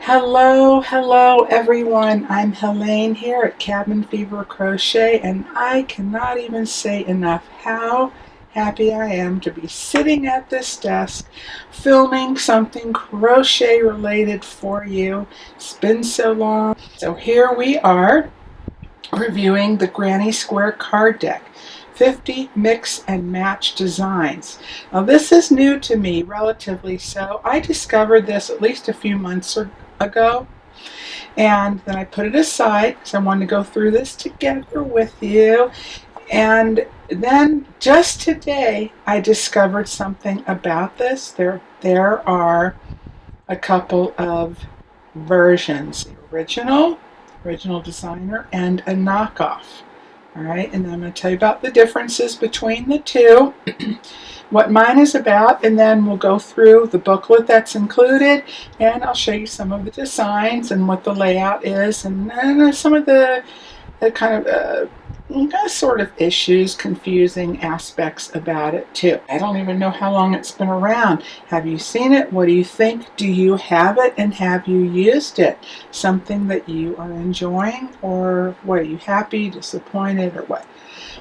Hello everyone. I'm Helene here at Cabin Fever Crochet, and I cannot even say enough how happy I am to be sitting at this desk filming something crochet related for you. It's been so long. So here we are reviewing the Granny Square card deck. 50 mix and match designs. Now this is new to me, relatively so. I discovered this at least a few months ago, and then I put it aside because I wanted to go through this together with you. And then just today I discovered something about this. There are a couple of versions, the original designer, and a knockoff. All right, and then I'm going to tell you about the differences between the two, what mine is about, and then we'll go through the booklet that's included, and I'll show you some of the designs and what the layout is, and then some of the kind of sort of issues, confusing aspects about it too. I don't even know how long it's been around. Have you seen it? What do you think? Do you have it, and have you used it? Something that you are enjoying, or what, are you happy, disappointed, or what?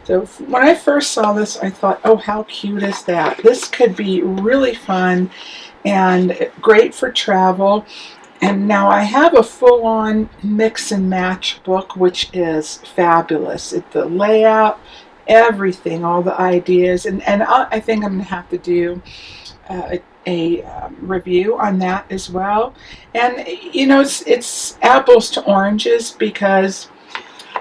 So when I first saw this, I thought, oh, how cute is that? This could be really fun and great for travel. And now I have a full-on mix and match book, which is fabulous. The layout, everything, all the ideas, and I think I'm going to have to do a review on that as well. And you know, it's apples to oranges, because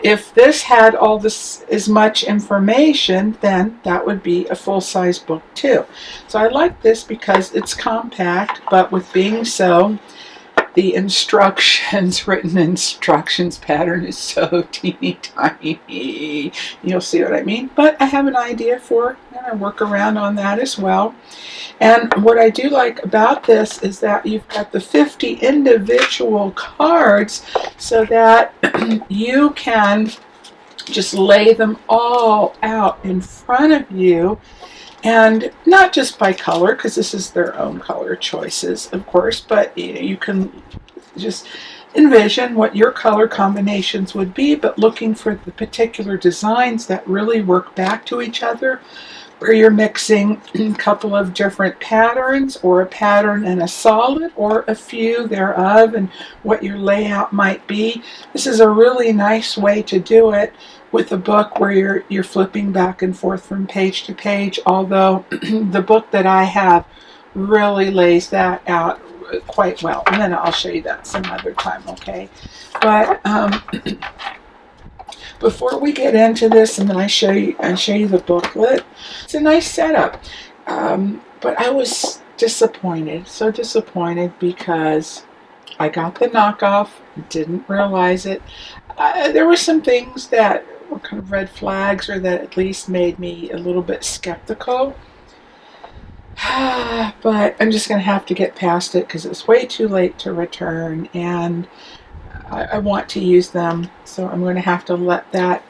if this had all this as much information, then that would be a full-size book too. So I like this because it's compact, but with being so, the written instructions pattern is so teeny tiny. You'll see what I mean. But I have an idea for a workaround on that as well. And what I do like about this is that you've got the 50 individual cards so that you can just lay them all out in front of you. And not just by color, because this is their own color choices, of course, but you can just envision what your color combinations would be, but looking for the particular designs that really work back to each other, where you're mixing a couple of different patterns, or a pattern and a solid, or a few thereof, and what your layout might be. This is a really nice way to do it with a book where you're flipping back and forth from page to page, although the book that I have really lays that out quite well. And then I'll show you that some other time, okay? But before we get into this, and then I show you the booklet, it's a nice setup. But I was disappointed, so disappointed, because I got the knockoff, didn't realize it. There were some things that were kind of red flags, or that at least made me a little bit skeptical. But I'm just going to have to get past it, because it's way too late to return, and I want to use them, so I'm going to have to let that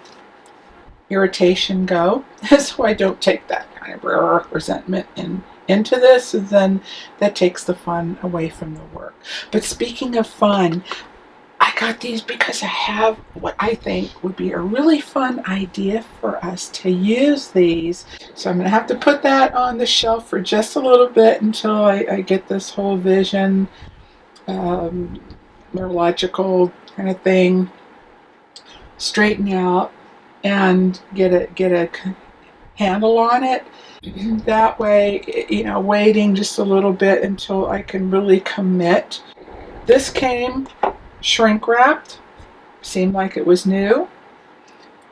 irritation go, so I don't take that kind of resentment into this, and then that takes the fun away from the work. But speaking of fun, I got these because I have what I think would be a really fun idea for us to use these. So I'm going to have to put that on the shelf for just a little bit until I get this whole vision, neurological kind of thing straighten out and get a handle on it. That way, you know, waiting just a little bit until I can really commit. This came shrink wrapped, seemed like it was new.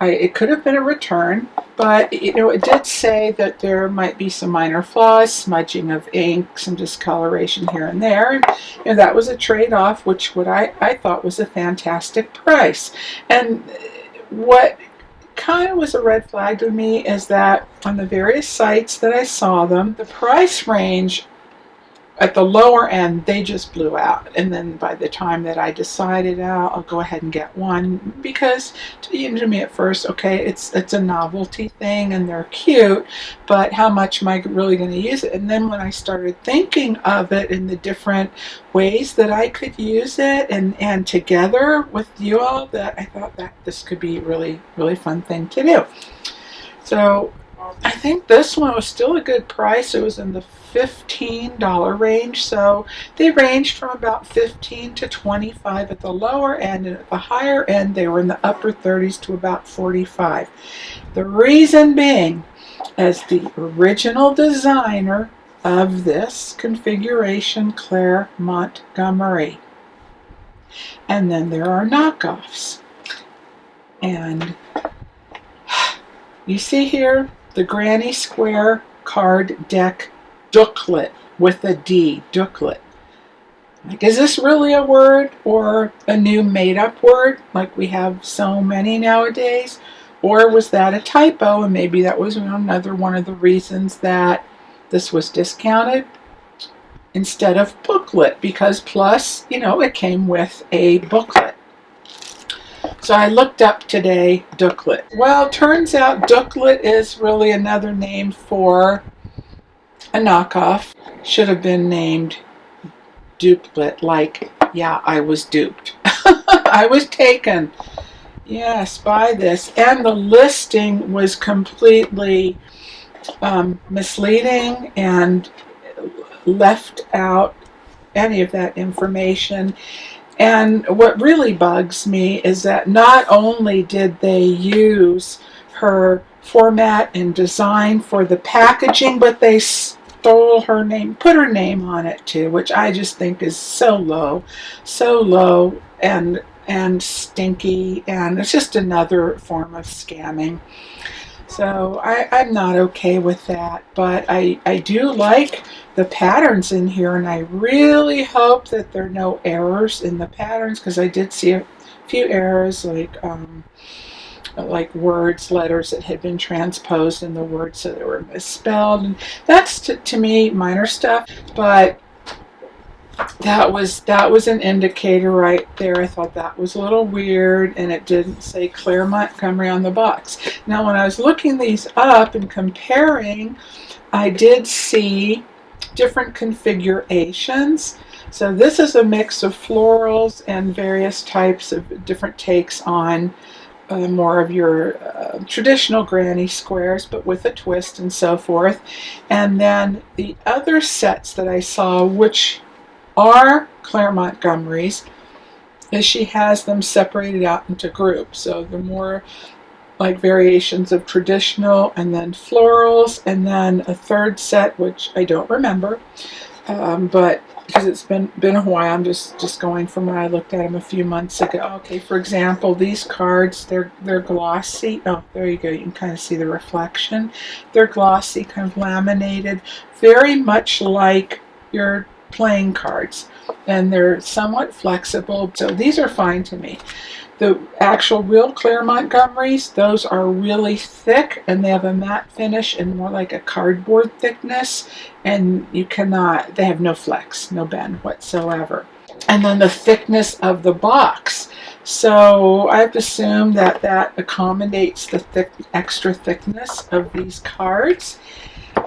It could have been a return, but you know, it did say that there might be some minor flaws, smudging of ink, some discoloration here and there. And you know, that was a trade-off, which I thought was a fantastic price. And what kind of was a red flag to me is that on the various sites that I saw them, the price range at the lower end, they just blew out. And then by the time that I decided, I'll go ahead and get one, because to me at first, okay, it's a novelty thing and they're cute, but how much am I really going to use it? And then when I started thinking of it in the different ways that I could use it, and together with you all, that I thought that this could be a really, really fun thing to do. So I think this one was still a good price. It was in the $15 range, so they ranged from about $15 to $25 at the lower end, and at the higher end they were in the upper 30s to about $45. The reason being, as the original designer of this configuration, Claire Montgomery, and then there are knockoffs. And you see here the Granny Square card deck Booklet with a D, Booklet. Like, is this really a word or a new made-up word like we have so many nowadays? Or was that a typo, and maybe that was another one of the reasons that this was discounted instead of booklet, because plus, it came with a booklet. So I looked up today, Booklet. Well, turns out Booklet is really another name for a knockoff. Should have been named Duplet, like, yeah, I was duped. I was taken, yes, by this. And the listing was completely misleading and left out any of that information. And what really bugs me is that not only did they use her format and design for the packaging, but they stole her name, put her name on it too, which I just think is so low and stinky, and it's just another form of scamming. So I'm not okay with that, but I do like the patterns in here, and I really hope that there are no errors in the patterns, because I did see a few errors, like words, letters that had been transposed in the words, so they were misspelled, and that's to me minor stuff, but that was an indicator right there. I thought that was a little weird, and it didn't say Claire Montgomery on the box. Now when I was looking these up and comparing, I did see different configurations. So this is a mix of florals and various types of different takes on more of your traditional granny squares, but with a twist and so forth. And then the other sets that I saw, which are Claire Montgomery's, is she has them separated out into groups. So the more like variations of traditional, and then florals, and then a third set which I don't remember, but because it's been a while, I'm just going from when I looked at them a few months ago. Okay, for example, these cards, they're glossy. Oh, there you go. You can kind of see the reflection. They're glossy, kind of laminated, very much like your playing cards, and they're somewhat flexible, so these are fine to me. The actual real Claire Montgomerys, those are really thick, and they have a matte finish and more like a cardboard thickness, and they have no flex, no bend whatsoever. And then the thickness of the box, so I have to assume that accommodates the extra thickness of these cards.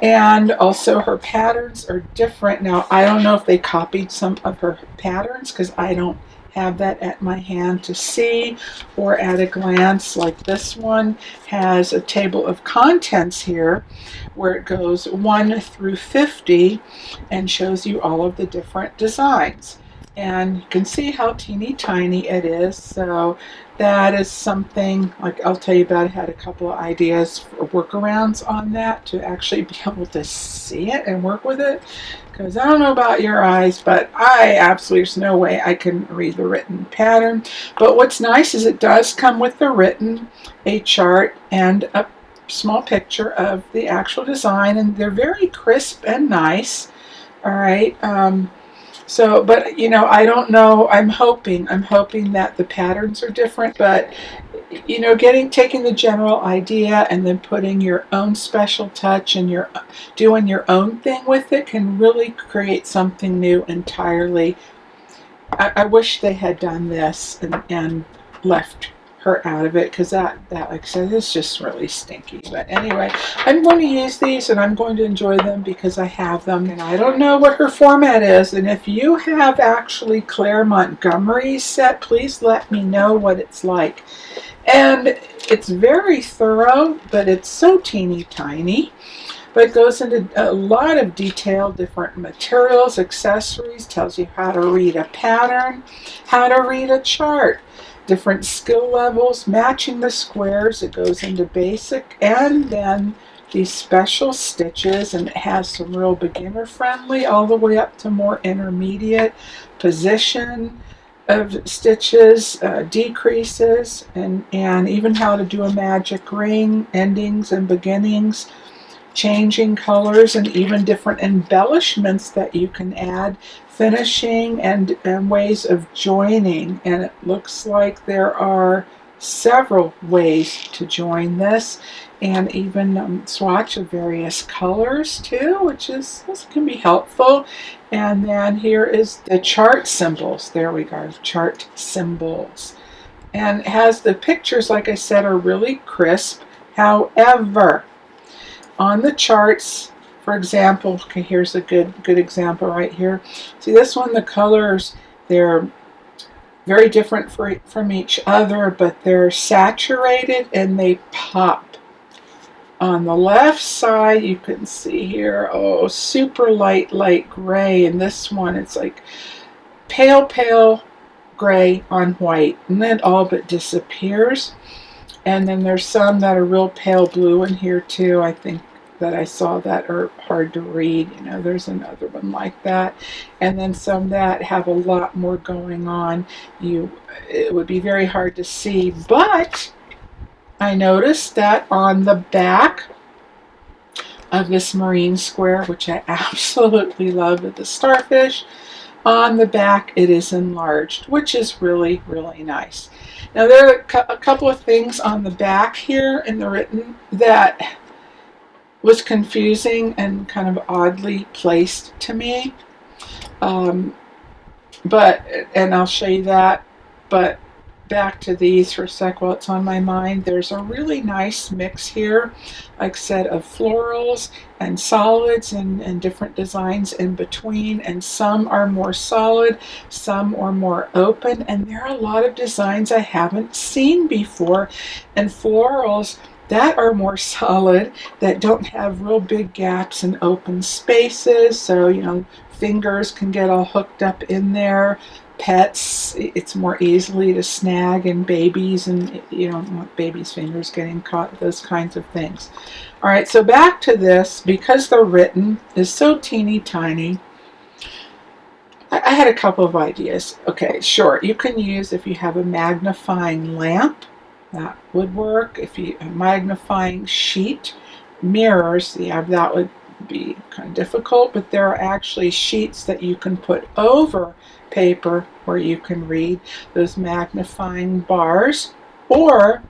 And also her patterns are different. Now, I don't know if they copied some of her patterns, because I don't have that at my hand to see, or at a glance. Like this one has a table of contents here where it goes 1 through 50 and shows you all of the different designs. And you can see how teeny tiny it is. So that is something, like I'll tell you about. I had a couple of ideas for workarounds on that to actually be able to see it and work with it. Because I don't know about your eyes, but there's no way I can read the written pattern. But what's nice is it does come with the written, a chart, and a small picture of the actual design, and they're very crisp and nice. All right. So, but I don't know. I'm hoping that the patterns are different, but you know, taking the general idea and then putting your own special touch and doing your own thing with it can really create something new entirely. I wish they had done this and left her out of it, because that, like I said, is just really stinky. But anyway, I'm going to use these and I'm going to enjoy them because I have them. And I don't know what her format is. And if you have actually Claire Montgomery's set, please let me know what it's like. And it's very thorough, but it's so teeny tiny. But it goes into a lot of detail, different materials, accessories, tells you how to read a pattern, how to read a chart, different skill levels, matching the squares. It goes into basic and then these special stitches, and it has some real beginner friendly all the way up to more intermediate position of stitches, decreases, and even how to do a magic ring, endings and beginnings, changing colors, and even different embellishments that you can add, finishing and ways of joining. And it looks like there are several ways to join this, and even swatch of various colors too, this can be helpful. And then here is the chart symbols. There we go, chart symbols. And it has the pictures, like I said, are really crisp. However, on the charts, for example, okay, here's a good example right here. See this one, the colors, they're very different from each other, but they're saturated and they pop. On the left side, you can see here, oh, super light gray, and this one, it's like pale gray on white, and then it all but disappears. And then there's some that are real pale blue in here too. I think that I saw that are hard to read. You know, there's another one like that. And then some that have a lot more going on. It would be very hard to see, but I noticed that on the back of this marine square, which I absolutely love with the starfish, on the back it is enlarged, which is really, really nice. Now there are a couple of things on the back here in the written that was confusing and kind of oddly placed to me. And I'll show you that. But back to these for a sec while it's on my mind. There's a really nice mix here, like I said, of florals and solids and different designs in between. And some are more solid, some are more open. And there are a lot of designs I haven't seen before. And florals that are more solid, that don't have real big gaps and open spaces, so you know, fingers can get all hooked up in there. Pets, it's more easily to snag, and babies, and you don't want babies' fingers getting caught, those kinds of things. All right, so back to this, because the written is so teeny tiny, I had a couple of ideas. Okay, sure, you can use, if you have a magnifying lamp, that would work. If you a magnifying sheet, mirrors, yeah, that would be kind of difficult, but there are actually sheets that you can put over paper where you can read, those magnifying bars. Or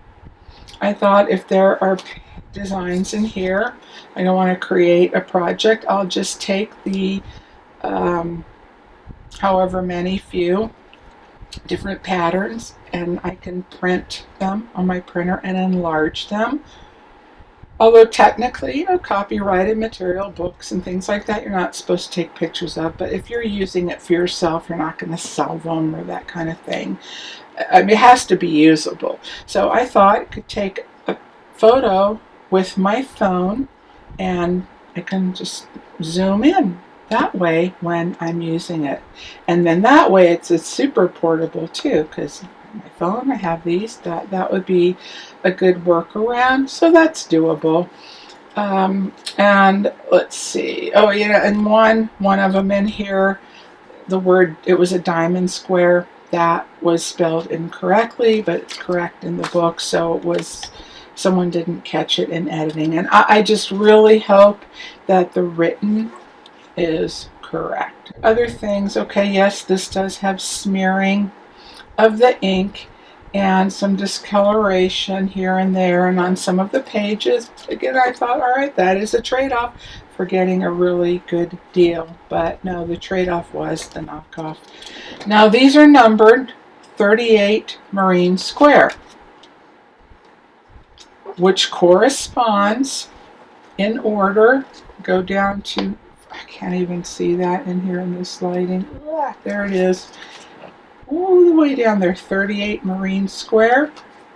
I thought, if there are designs in here, I don't want to create a project, I'll just take the however many few different patterns, and I can print them on my printer and enlarge them. Although technically, you know, copyrighted material, books and things like that, you're not supposed to take pictures of, but if you're using it for yourself, you're not going to sell them or that kind of thing. I mean, it has to be usable. So I thought I could take a photo with my phone and I can just zoom in that way when I'm using it. And then that way it's super portable too, because my phone, I have these, that would be a good workaround. So that's doable. And let's see. Oh, yeah, and one of them in here, the word, it was a diamond square. That was spelled incorrectly, but it's correct in the book. So it was, someone didn't catch it in editing. And I just really hope that the written is correct. Other things, okay, yes, this does have smearing of the ink, and some discoloration here and there, and on some of the pages. Again, I thought, all right, that is a trade-off for getting a really good deal. But no, the trade-off was the knockoff. Now these are numbered 38 Marine Square, which corresponds in order. Go down to, I can't even see that in here in this lighting. There it is. All the way down there, 38 Marine Square.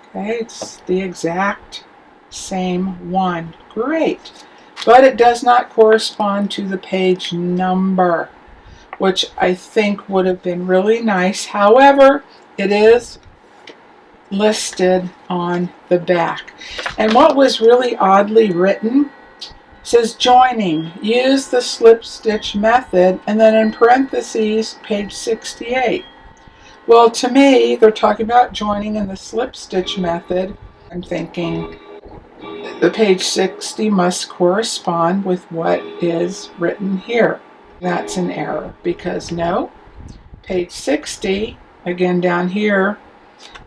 Okay, it's the exact same one. Great. But it does not correspond to the page number, which I think would have been really nice. However, it is listed on the back. And what was really oddly written says joining. Use the slip stitch method, and then in parentheses, page 68. Well, to me, they're talking about joining in the slip stitch method. I'm thinking the page 60 must correspond with what is written here. That's an error, because no, page 60, again down here,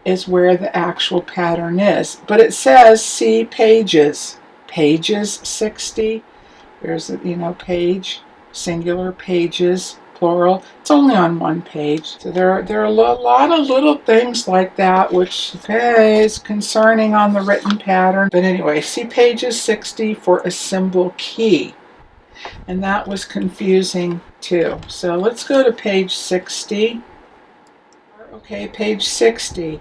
is where the actual pattern is. But it says see pages. Pages 60. There's, page, singular, pages, plural. It's only on one page. So there are a lot of little things like that, which is concerning on the written pattern. But anyway, see pages 60 for a symbol key. And that was confusing too. So let's go to page 60. Okay, page 60.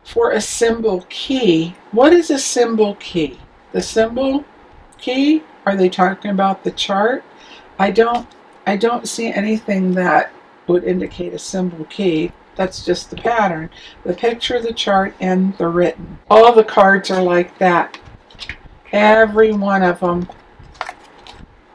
For a symbol key. What is a symbol key? The symbol key? Are they talking about the chart? I don't see anything that would indicate a symbol key. That's just the pattern. The picture, the chart, and the written. All the cards are like that. Every one of them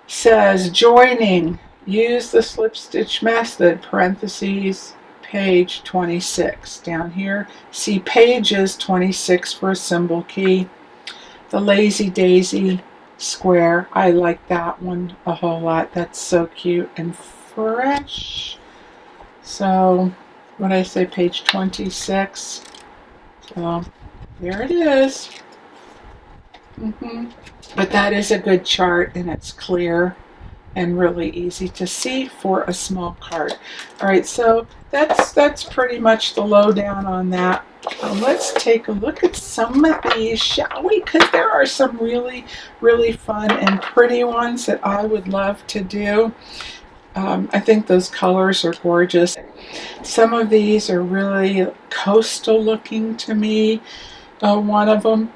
says joining. Use the slip stitch method, parentheses, page 26. Down here, see pages 26 for a symbol key. The Lazy Daisy square, I like that one a whole lot. That's so cute and fresh. So, what did I say, page 26? So, there it is. But that is a good chart, and it's clear and really easy to see for a small card. All right, so that's pretty much the lowdown on that. Let's take a look at some of these, shall we? Because there are some really, really fun and pretty ones that I would love to do. I think those colors are gorgeous. Some of these are really coastal looking to me. One of them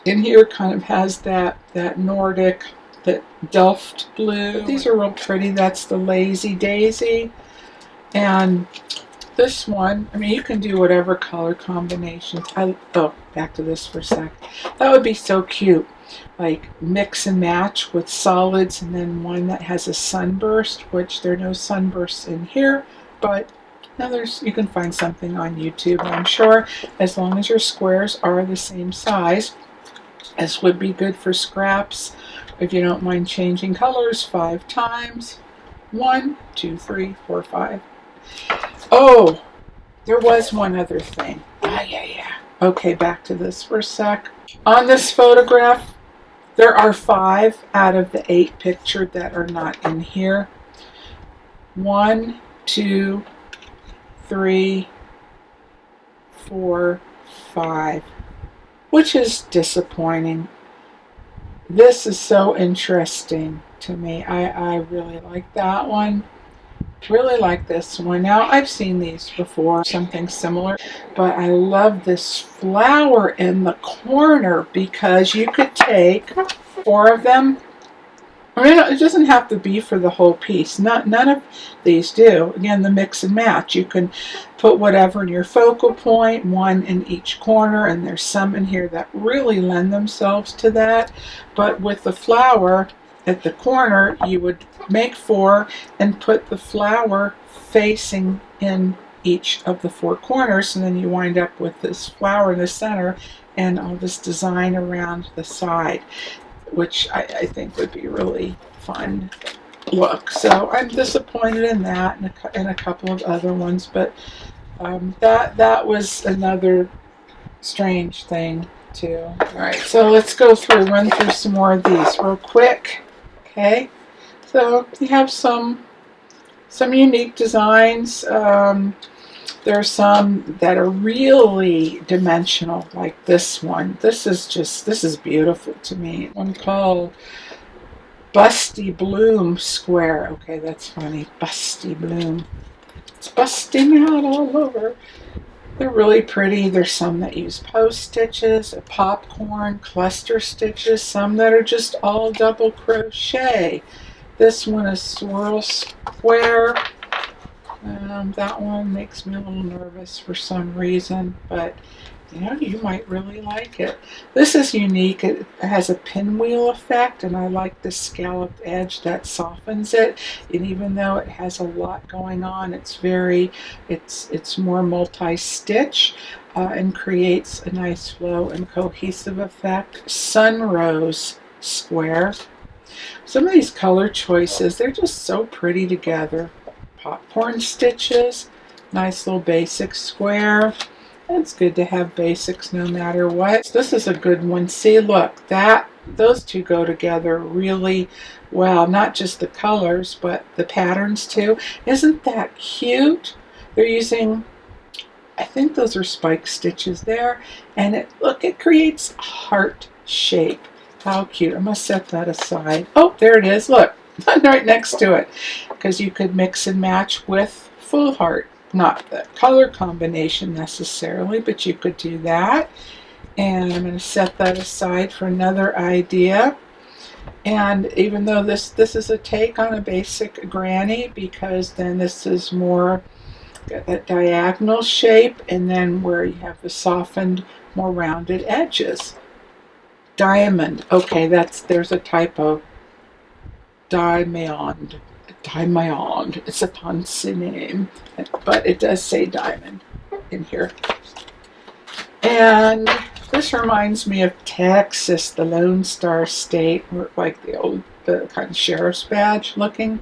in here kind of has that Nordic, that Delft blue. These are real pretty. That's the Lazy Daisy. And this one, I mean, you can do whatever color combinations. Back to this for a sec. That would be so cute. Like mix and match with solids, and then one that has a sunburst, which there are no sunbursts in here, but you can find something on YouTube, I'm sure, as long as your squares are the same size. This would be good for scraps. If you don't mind changing colors 5 times. 1, 2, 3, 4, 5. Oh, there was one other thing. Yeah. Okay, back to this for a sec. On this photograph, there are 5 out of the 8 pictured that are not in here. 1, 2, 3, 4, 5, which is disappointing. This is so interesting to me. I really like that one. Really like this one. Now, I've seen these before, something similar, but I love this flower in the corner because you could take 4 of them. I mean, it doesn't have to be for the whole piece. None of these do. Again, the mix and match. You can put whatever in your focal point, 1 in each corner, and there's some in here that really lend themselves to that. But with the flower at the corner, you would make 4 and put the flower facing in each of the 4 corners, and then you wind up with this flower in the center and all this design around the side, which I think would be really fun look. So I'm disappointed in that and a couple of other ones, but That was another strange thing too. All right, so let's run through some more of these real quick. Okay, so you have some unique designs. There's some that are really dimensional, like this one. This is beautiful to me. One called Busty Bloom Square. Okay, that's funny. Busty Bloom. It's busting out all over. They're really pretty. There's some that use post stitches, popcorn, cluster stitches, some that are just all double crochet. This one is swirl square. That one makes me a little nervous for some reason, but you might really like it. This is unique. It has a pinwheel effect, and I like the scalloped edge that softens it. And even though it has a lot going on, it's more multi-stitch and creates a nice flow and cohesive effect. Sunrose square. Some of these color choices, they're just so pretty together. Popcorn stitches, nice little basic square. It's good to have basics no matter what. This is a good one. See, look, those two go together really well. Not just the colors, but the patterns too. Isn't that cute? They're using, I think those are spike stitches there, and it creates a heart shape. How cute. I'm going to set that aside. Oh, there it is. Look, right next to it, because you could mix and match with full heart. Not the color combination necessarily, but you could do that. And I'm going to set that aside for another idea. And even though this is a take on a basic granny, because then this is more a diagonal shape, and then where you have the softened, more rounded edges. Diamond. Okay, there's a typo. Diamond. It's a fancy name, but it does say diamond in here. And this reminds me of Texas, the Lone Star State, like the kind of sheriff's badge looking.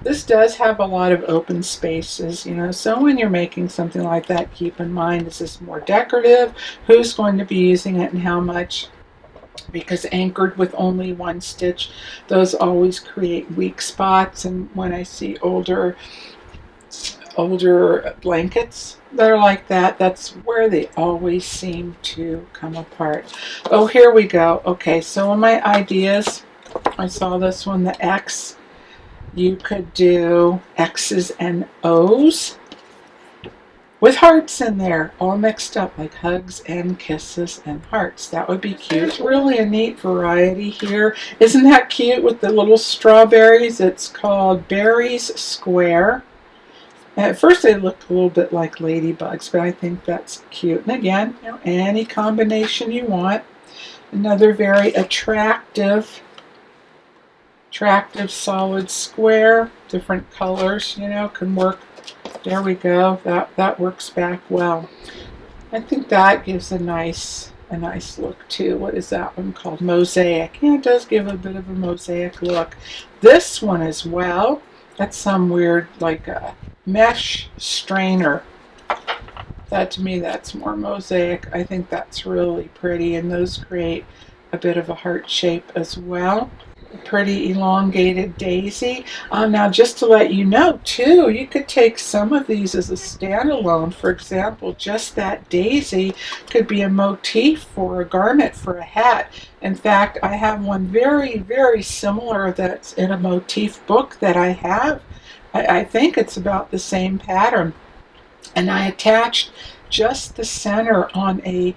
This does have a lot of open spaces, so when you're making something like that, keep in mind, is this more decorative? Who's going to be using it and how much? Because anchored with only one stitch, those always create weak spots. And when I see older blankets that are like that, that's where they always seem to come apart. Oh, here we go. Okay, so in my ideas, I saw this one, the X. You could do X's and O's with hearts in there, all mixed up, like hugs and kisses and hearts. That would be cute. Really a neat variety here. Isn't that cute with the little strawberries? It's called Berries Square. At first they look a little bit like ladybugs, but I think that's cute. And again, any combination you want. Another very attractive solid square. Different colors, can work. There we go. That works back well. I think that gives a nice look too. What is that one called? Mosaic. Yeah, it does give a bit of a mosaic look. This one as well. That's some weird like a mesh strainer. That to me, that's more mosaic. I think that's really pretty, and those create a bit of a heart shape as well. Pretty elongated daisy. Now just to let you know too, you could take some of these as a standalone. For example, just that daisy could be a motif for a garment, for a hat. In fact, I have one very, very similar that's in a motif book that I have. I think it's about the same pattern. And I attached just the center on a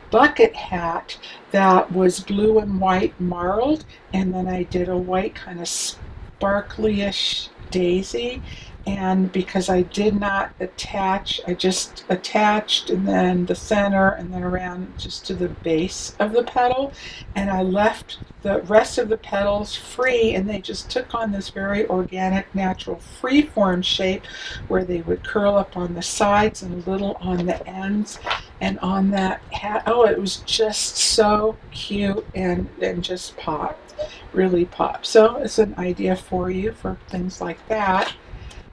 bucket hat that was blue and white marled, and then I did a white kind of sparkly-ish daisy. And because I did not attach, I just attached and then the center and then around just to the base of the petal, and I left the rest of the petals free, and they just took on this very organic, natural, free-form shape where they would curl up on the sides and a little on the ends. And on that hat, oh, it was just so cute and just popped, really popped. So it's an idea for you for things like that.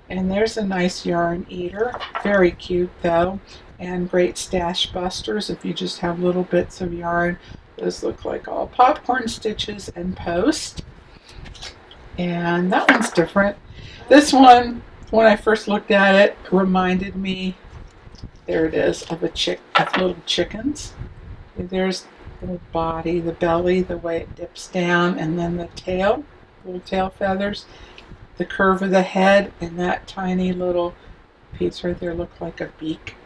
And there's a nice yarn eater. Very cute though. And great stash busters if you just have little bits of yarn. Those look like all popcorn stitches and post. And that one's different. This one, when I first looked at it, reminded me, there it is, of little chickens. There's the little body, the belly, the way it dips down, and then the tail, little tail feathers, the curve of the head, and that tiny little piece right there looked like a beak.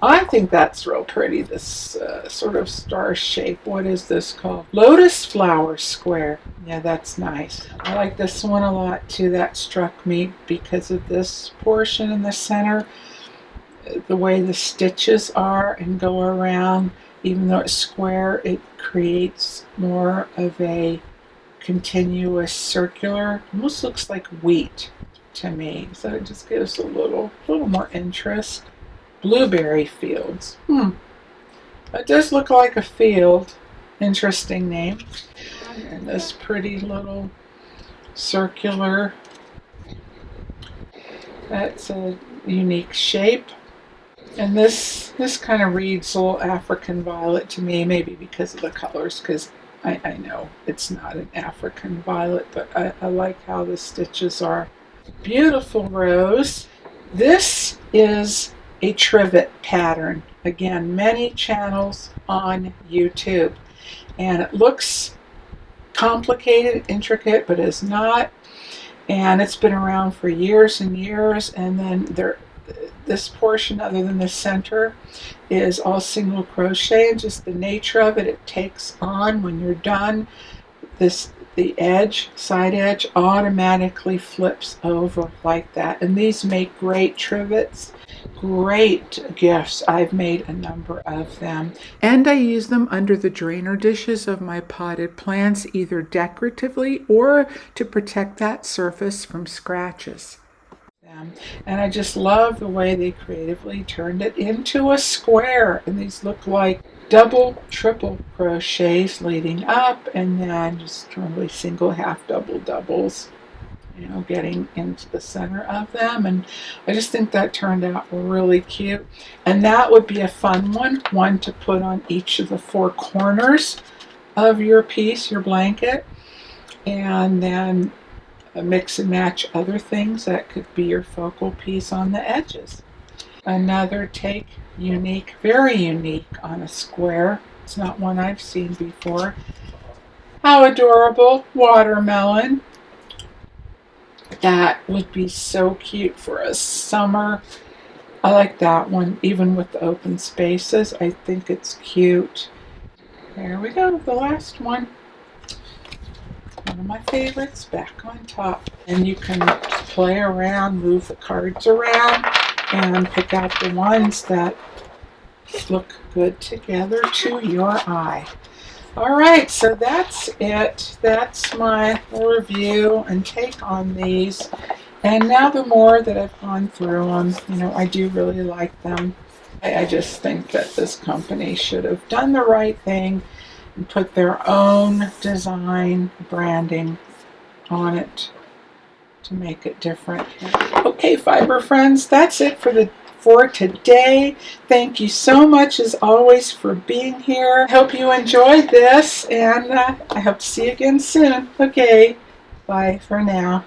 I think that's real pretty, this sort of star shape. What is this called? Lotus flower square. Yeah, that's nice. I like this one a lot too. That struck me because of this portion in the center. The way the stitches are and go around, even though it's square, it creates more of a continuous circular. Almost looks like wheat to me. So it just gives a little more interest. Blueberry fields. It does look like a field. Interesting name. And this pretty little circular. That's a unique shape. And this kind of reads a little African violet to me, maybe because of the colors, because I know it's not an African violet, but I like how the stitches are. Beautiful rose. This is a trivet pattern. Again, many channels on YouTube. And it looks complicated, intricate, but it's not. And it's been around for years and years. And then this portion, other than the center, is all single crochet. And just the nature of it, it takes on when you're done. The edge, side edge, automatically flips over like that. And these make great trivets, great gifts. I've made a number of them. And I use them under the drainer dishes of my potted plants, either decoratively or to protect that surface from scratches. And I just love the way they creatively turned it into a square. And these look like double, triple crochets leading up, and then just really single, half, double, doubles, getting into the center of them. And I just think that turned out really cute. And that would be a fun one to put on each of the four corners of your piece, your blanket, and then mix and match other things that could be your focal piece on the edges. Another take, unique, very unique on a square. It's not one I've seen before. How adorable, watermelon. That would be so cute for a summer. I like that one, even with the open spaces. I think it's cute. There we go, the last one. One of my favorites, back on top. And you can play around, move the cards around, and pick out the ones that look good together to your eye. All right, so that's it. That's my review and take on these. And now the more that I've gone through them, I do really like them. I just think that this company should have done the right thing and put their own design branding on it to make it different. Okay, fiber friends, that's it for today. Thank you so much as always for being here. I hope you enjoyed this, and I hope to see you again soon. Okay, bye for now.